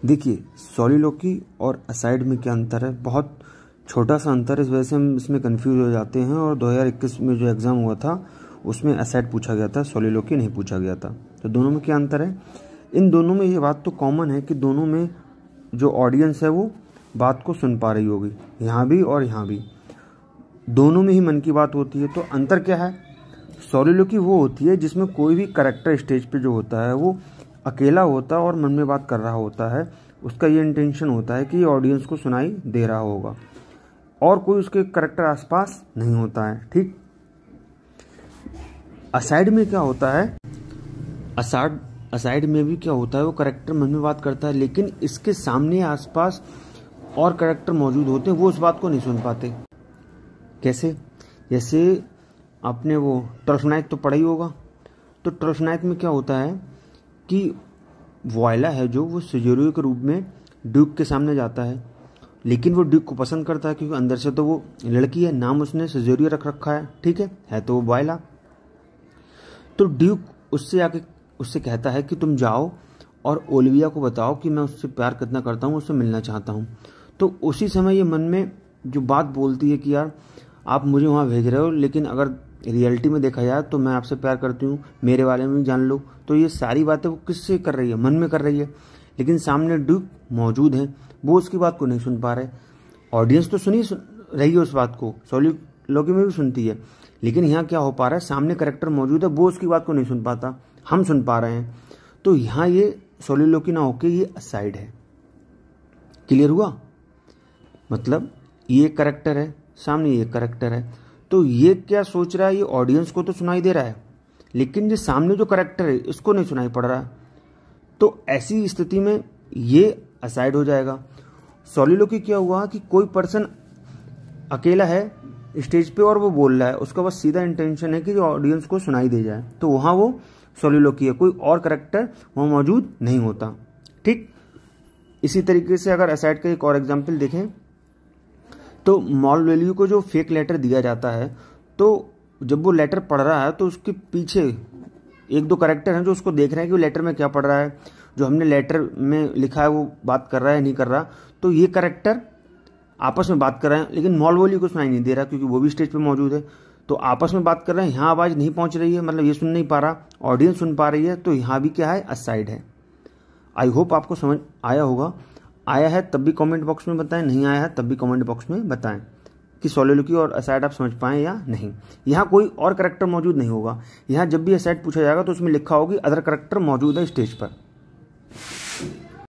देखिए, सॉलिलोक्वी और असाइड में क्या अंतर है? बहुत छोटा सा अंतर है, इस वजह से हम इसमें कंफ्यूज हो जाते हैं। और 2021 में जो एग्ज़ाम हुआ था उसमें असाइड पूछा गया था, सॉलिलोक्वी नहीं पूछा गया था। तो दोनों में क्या अंतर है? इन दोनों में ये बात तो कॉमन है कि दोनों में जो ऑडियंस है वो बात को सुन पा रही होगी, यहाँ भी और यहाँ भी, दोनों में ही मन की बात होती है। तो अंतर क्या है? सॉलिलोक्वी वो होती है जिसमें कोई भी कैरेक्टर स्टेज पे जो होता है वो अकेला होता है और मन में बात कर रहा होता है। उसका ये इंटेंशन होता है कि ये ऑडियंस को सुनाई दे रहा होगा और कोई उसके कैरेक्टर आसपास नहीं होता है। ठीक। असाइड में क्या होता है? असाइड में भी क्या होता है, वो कैरेक्टर मन में बात करता है लेकिन इसके सामने आसपास और कैरेक्टर मौजूद होते हैं, वो उस बात को नहीं सुन पाते। कैसे? जैसे आपने वो ट्वेल्थ नाइट तो पढ़ा ही होगा। तो ट्वेल्थ नाइट में क्या होता है कि वॉयला है जो वो सिजेरियो के रूप में ड्यूक के सामने जाता है, लेकिन वो ड्यूक को पसंद करता है क्योंकि अंदर से तो वो लड़की है, नाम उसने सिजेरियो रख रखा है। ठीक है तो वो वॉयला। तो ड्यूक उससे आके उससे कहता है कि तुम जाओ और ओलिविया को बताओ कि मैं उससे प्यार कितना करता हूँ, उससे मिलना चाहता हूँ। तो उसी समय ये मन में जो बात बोलती है कि यार आप मुझे वहाँ भेज रहे हो, लेकिन अगर रियलिटी में देखा जाए तो मैं आपसे प्यार करती हूँ, मेरे बारे में भी जान लो। तो ये सारी बातें वो किससे कर रही है? मन में कर रही है, लेकिन सामने ड्यूक मौजूद है, वो उसकी बात को नहीं सुन पा रहे। ऑडियंस तो सुन रही है उस बात को, सॉलिलोक्वी में भी सुनती है, लेकिन यहाँ क्या हो पा रहा है, सामने कैरेक्टर मौजूद है, वो उसकी बात को नहीं सुन पाता, हम सुन पा रहे हैं। तो यहाँ ये सॉलिलोक्वी ना होके ये असाइड है। क्लियर हुआ? मतलब ये कैरेक्टर है, सामने ये कैरेक्टर है, तो ये क्या सोच रहा है, ये ऑडियंस को तो सुनाई दे रहा है, लेकिन ये सामने जो कैरेक्टर है इसको नहीं सुनाई पड़ रहा है। तो ऐसी स्थिति में ये असाइड हो जाएगा। सॉलिलोक्वी क्या हुआ कि कोई पर्सन अकेला है स्टेज पे और वो बोल रहा है, उसका बस सीधा इंटेंशन है कि जो ऑडियंस को सुनाई दे जाए, तो वहाँ वो सॉलिलोक्वी है, कोई और कैरेक्टर वहाँ मौजूद नहीं होता। ठीक। इसी तरीके से अगर असाइड का एक और एग्जाम्पल देखें तो मॉलवेल्यू को जो फेक लेटर दिया जाता है, तो जब वो लेटर पढ़ रहा है तो उसके पीछे एक दो कैरेक्टर हैं जो उसको देख रहे हैं कि वो लेटर में क्या पढ़ रहा है, जो हमने लेटर में लिखा है वो बात कर रहा है नहीं कर रहा। तो ये कैरेक्टर आपस में बात कर रहे हैं, लेकिन मॉलवेल्यू को सुनाई नहीं दे रहा क्योंकि वो भी स्टेज पे मौजूद है। तो आपस में बात कर रहे हैं, यहाँ आवाज़ नहीं पहुँच रही है, मतलब ये सुन नहीं पा रहा, ऑडियंस सुन पा रही है, तो यहाँ भी क्या है, असाइड है। आई होप आपको समझ आया होगा। आया है तब भी कमेंट बॉक्स में बताएं, नहीं आया है तब भी कमेंट बॉक्स में बताएं कि सॉलिलोक्वी और असाइड आप समझ पाएं या नहीं। यहाँ कोई और कैरेक्टर मौजूद नहीं होगा। यहाँ जब भी असाइड पूछा जाएगा तो उसमें लिखा होगा कि अदर कैरेक्टर मौजूद है स्टेज पर।